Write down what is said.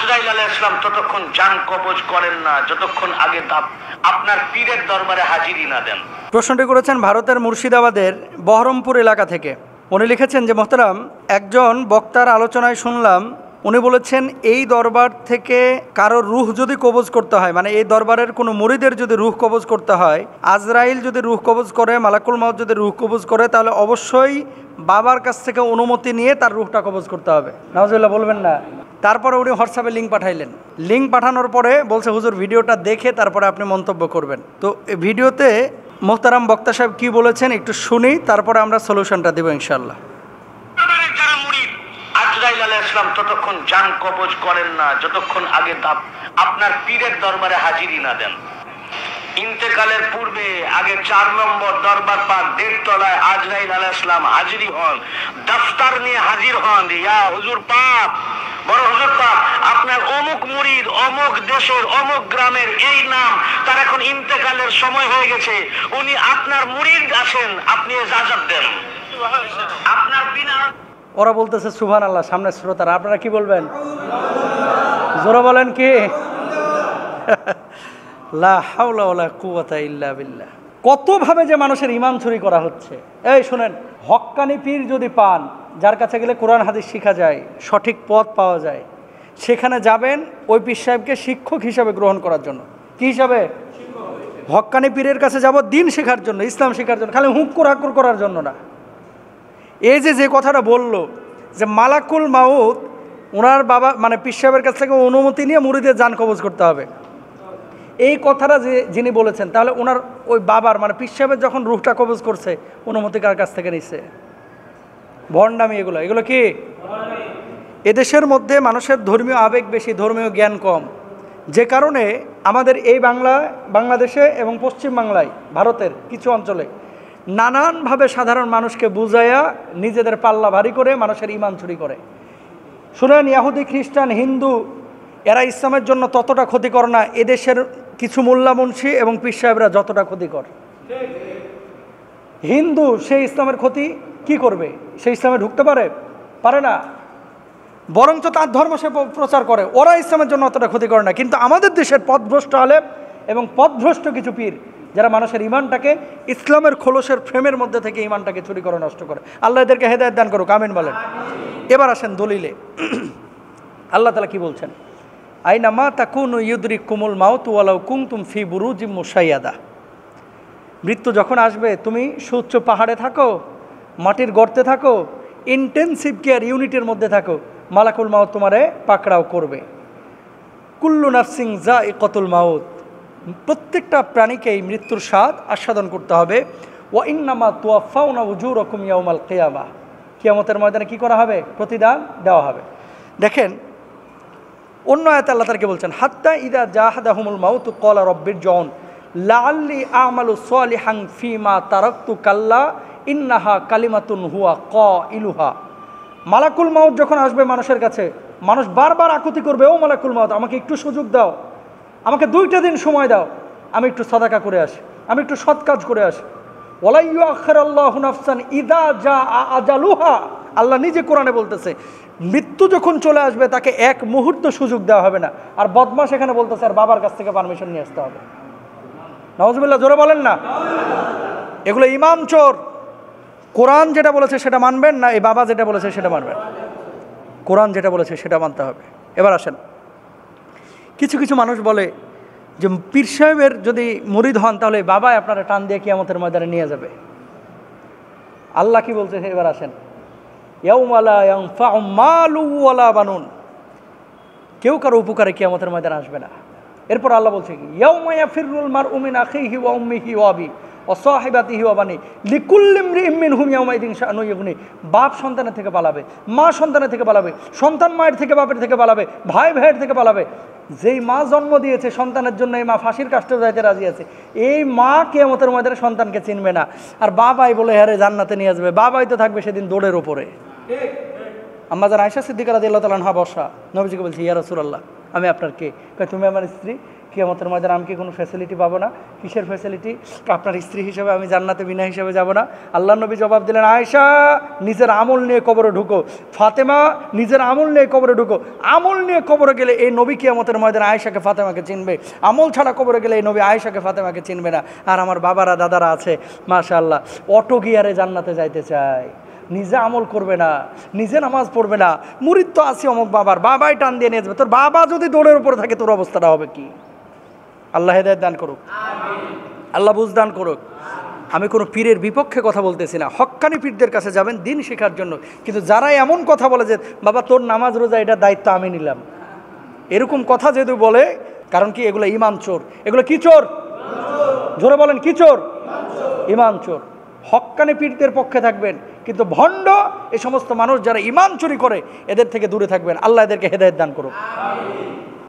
আজরাইল আলাইহিস সালাম ততক্ষণ জান কবজ করেন না যতক্ষণ আগে আপনার পীরের দরবারে হাজিরি না দেন। প্রশ্নটি করেছেন ভারতের মুর্শিদাবাদের বহরমপুর এলাকা থেকে। উনি লিখেছেন যে মোহতারাম, একজন বক্তার আলোচনায় শুনলাম উনি বলেছেন এই দরবার থেকে কারোর রুহ যদি কবজ করতে হয়, মানে এই দরবারের কোনো মুরিদের যদি রুহ কবজ করতে হয়, আজরাইল যদি রুহ কবজ করে, মালাকুল মাউত যদি রুহ কবজ করে, তাহলে অবশ্যই বাবার কাছ থেকে অনুমতি নিয়ে তার রুহটা কবজ করতে হবে। নাউজুবিল্লাহ বলবেন না। তারপরে উনি হোয়াটসঅ্যাপে লিঙ্ক পাঠাইলেন। লিঙ্ক পাঠানোর পরে বলছে হুজুর ভিডিওটা দেখে তারপরে আপনি মন্তব্য করবেন। তো এই ভিডিওতে মোহতারাম বক্তা সাহেব কী বলেছেন একটু শুনি, তারপরে আমরা সলিউশনটা দেবো ইনশাল্লাহ। যারা মুরিদ, আজরাইল আলাইহিস সালাম ততক্ষণ জান কবজ করেন না যতক্ষণ আগে আপনার পীরের দরবারে হাজিরি না দেন। ইন্তেকালের পূর্বে আগে 4 নম্বর দরবার পাক 1.5 তলায় আজরাইল আলাইহিস সালাম হাজিরি হন, দফতর নিয়ে হাজির হন। ইয়া হুজুর পাক, বড় হুজুর পাক, আপনার অমুক মুরিদ অমুক দেশের অমুক গ্রামের এই নাম, তার এখন ইন্তেকালের সময় হয়ে গেছে, উনি আপনার মুরিদ আছেন, আপনি ইজাজত দেন। আপনার বিনা ওরা বলতেছে সুবহানাল্লাহ, সামনে শ্রোতারা, আপনারা কি বলবেন? জোরে বলেন কি? লা হাওলা ওয়ালা কুওয়াতা ইল্লা বিল্লাহ। কতভাবে যে মানুষের ঈমান চুরি করা হচ্ছে। এই শুনেন, হক্কানি পীর যদি পান, যার কাছে গেলে কোরআন হাদিস শেখা যায়, সঠিক পথ পাওয়া যায়, সেখানে যাবেন ওই পীর সাহেবকে শিক্ষক হিসাবে গ্রহণ করার জন্য। কি হিসাবে? হক্কানি পীরের কাছে যাব দিন শেখার জন্য, ইসলাম শেখার জন্য, খালি হুক্কুর হাক্কুর করার জন্য না। এই যে কথাটা বলল যে মালাকুল মাউত ওনার বাবা মানে পীর সাহেবের কাছ থেকে অনুমতি নিয়ে মুরিদের জান কবজ করতে হবে, এই কথাটা যে যিনি বলেছেন, তাহলে ওনার ওই বাবার মানে পীর সাহেবের যখন রুহটা কবজ করছে অনুমতি কার কাছ থেকে নিচ্ছে? ভণ্ডামি এগুলো কি? এদেশের মধ্যে মানুষের ধর্মীয় আবেগ বেশি, ধর্মীয় জ্ঞান কম, যে কারণে আমাদের এই বাংলাদেশে এবং পশ্চিম বাংলায়, ভারতের কিছু অঞ্চলে নানানভাবে সাধারণ মানুষকে বুঝাইয়া নিজেদের পাল্লা ভারী করে মানুষের ঈমান চুরি করে। শুনেন, ইহুদি, খ্রিস্টান, হিন্দু এরা ইসলামের জন্য ততটা ক্ষতিকর না এদেশের কিছু মোল্লা মুন্সি এবং পীর সাহেবরা যতটা ক্ষতিকর। হিন্দু সে ইসলামের ক্ষতি কি করবে? সে ইসলামে ঢুকতে পারে না, বরঞ্চ তার ধর্ম সে প্রচার করে। ওরা ইসলামের জন্য অতটা ক্ষতি করে না। কিন্তু আমাদের দেশের পথভ্রষ্ট আলেম এবং পথভ্রষ্ট কিছু পীর, যারা মানুষের ঈমানটাকে ইসলামের খোলসের ফ্রেমের মধ্যে থেকে ঈমানটাকে চুরি করে নষ্ট করে। আল্লাহ এদেরকে হেদায়েত দান করুক, আমিন বলেন। এবার আসেন দলিলে। আল্লাহ তাআলা কি বলছেন? আইনা মা তাকুনু ইউদরিকুমুল মাউত ওয়ালাউ কুনতুম ফি বুরুজিম মুশাইয়াদা। মৃত্যু যখন আসবে, তুমি সুউচ্চ পাহাড়ে থাকো, মাটির গর্তে থাকো, ইন্টেনসিভ কেয়ার ইউনিটের মধ্যে থাকো, মালাকুল মাউত তোমারে পাকড়াও করবে। কুল্লু নাফসিং যায়িকাতুল মাউত, প্রত্যেকটা প্রাণীকেই মৃত্যুর স্বাদ আস্বাদন করতে হবে। ওয়া ইন্নামা তুওয়াফাউনা উজুরাকুম ইয়াউমাল কিয়ামাহ, কিয়ামতের ময়দানে কি করা হবে? প্রতিদান দেওয়া হবে। দেখেন অন্য আয়াতে আল্লাহ তাআলা বলছেন, হাত্তা ইদা জাহাদাহুমুল মাউত ক্বালা রাব্বিরজিউন লাআল্লি আমালু সালিহান ফীমা তারাকতু কাল্লা ইন্নাহা কালিমাতুন হুয়া কাইলুহা। মালাকুল মাউত যখন আসবে মানুষের কাছে, মানুষ বারবার আকুতি করবে, ও মালাকুল মাউত, আমাকে একটু সুযোগ দাও, আমাকে 2টা দিন সময় দাও, আমি একটু সাদাকা করে আসি, আমি একটু সৎ কাজ করে আসি। ওয়ালা ইউআখিরুল্লাহু নাফসান ইযা জাআ আজালুহা, আল্লাহ নিজে কোরআনে বলতেছে মৃত্যু যখন চলে আসবে তাকে এক মুহূর্ত সুযোগ দেওয়া হবে না। আর বদমাশ এখানে বলতেছে আর বাবার কাছ থেকে পারমিশন নিয়ে আসতে হবে। নাউজুবিল্লাহ, জোরে বলেন না। এগুলো ইমাম চোর। কোরআন যেটা বলেছে সেটা মানবেন না, এই বাবা যেটা বলেছে সেটা মানবেন। কোরআন যেটা বলেছে সেটা মানতে হবে। এবার আসেন, কিছু মানুষ বলে যে পীর সাহেবের যদি মুরিদ হন তাহলে বাবাই আপনারা টান দিয়ে কিয়ামতের ময়দানে নিয়ে যাবে। আল্লাহ কি বলছে? এবার আসেন, ইয়াউমা লা ইয়ানফাউ মালু ওয়ালা বানুন, কেউ কারো উপকারে কিয়ামতের ময়দানে আসবে না। এরপর আল্লাহ বলছে কি, ইয়াউমা ইয়াফিরুল মারউ মিন আখিহি ওয়া উম্মিহি ওয়া আবি ওয়া সাহিবাতিহি ওয়া বানি লিকুল্লি ইমরিইম মিনহুম ইয়াউমাইদিন শাআনুন ইগনি। বাপ সন্তানের থেকে পালাবে, মা সন্তানের থেকে পালাবে, সন্তান মায়ের থেকে বাপের থেকে পালাবে, ভাই ভাইয়ের থেকে পালাবে। যেই মা জন্ম দিয়েছে সন্তানের জন্য, এই মা ফাঁসির কাষ্ঠে যাইতে রাজি আছে, এই মা কিয়ামতের ময়দানে সন্তানকে চিনবে না। আর বাবাই বলে হ্যাঁ রে জান্নাতে নিয়ে যাবে, বাবাই তো থাকবে সেদিন দৌড়ের ওপরে। আম্মা জান আয়েশা সিদ্দিকা রাদিয়াল্লাহু তাআলা আনহা বসা, নবীজিকে বলছে, ইয়া রাসূলুল্লাহ আমি আপনার কে? কয় তুমি আমার স্ত্রী। কিয়ামতের ময়দানে আমি কি কোনো ফ্যাসিলিটি পাবো না? কিসের ফ্যাসিলিটি? আপনার স্ত্রী হিসেবে আমি জান্নাতে বিনা হিসেবে যাব না? আল্লাহ নবী জবাব দিলেন, আয়েশা নিজের আমল নিয়ে কবরে ঢুকো, ফাতেমা নিজের আমল নিয়ে কবরে ঢুকো। আমল নিয়ে কবরে গেলে এই নবী কিয়ামতের ময়দানে আয়েশাকে ফাতেমাকে চিনবে, আমল ছাড়া কবরে গেলে এই নবী আয়েশাকে ফাতেমাকে চিনবে না। আর আমার বাবারা দাদারা আছে মাশাআল্লাহ, অটো গিয়ারে জান্নাতে যাইতে চায়, নিজে আমল করবে না, নিজে নামাজ পড়বে না, মুরিদ তো আছে অমুক বাবার, বাবাই টান দিয়ে নিয়ে যাবে। তোর বাবা যদি দৌড়ের উপরে থাকে তোর অবস্থাটা হবে কি? আল্লাহ হেদায়েত দান করুক, আল্লাহ বুঝ দান করুক। আমি কোনো পীরের বিপক্ষে কথা বলতেছি না, হক্কানি পীরদের কাছে যাবেন দিন শেখার জন্য। কিন্তু যারা এমন কথা বলে যে বাবা তোর নামাজ রোজা এটা দায়িত্ব আমি নিলাম, এরকম কথা যেহেতু বলে, কারণ কি এগুলো ইমান চোর। এগুলো কি চোর? জোরে বলেন, কি চোর? ইমান চোর। হক্কানি পীরদের পক্ষে থাকবেন, কিন্তু ভণ্ড এই সমস্ত মানুষ যারা ইমান চুরি করে এদের থেকে দূরে থাকবেন। আল্লাহ এদেরকে হেদায়েত দান করুক।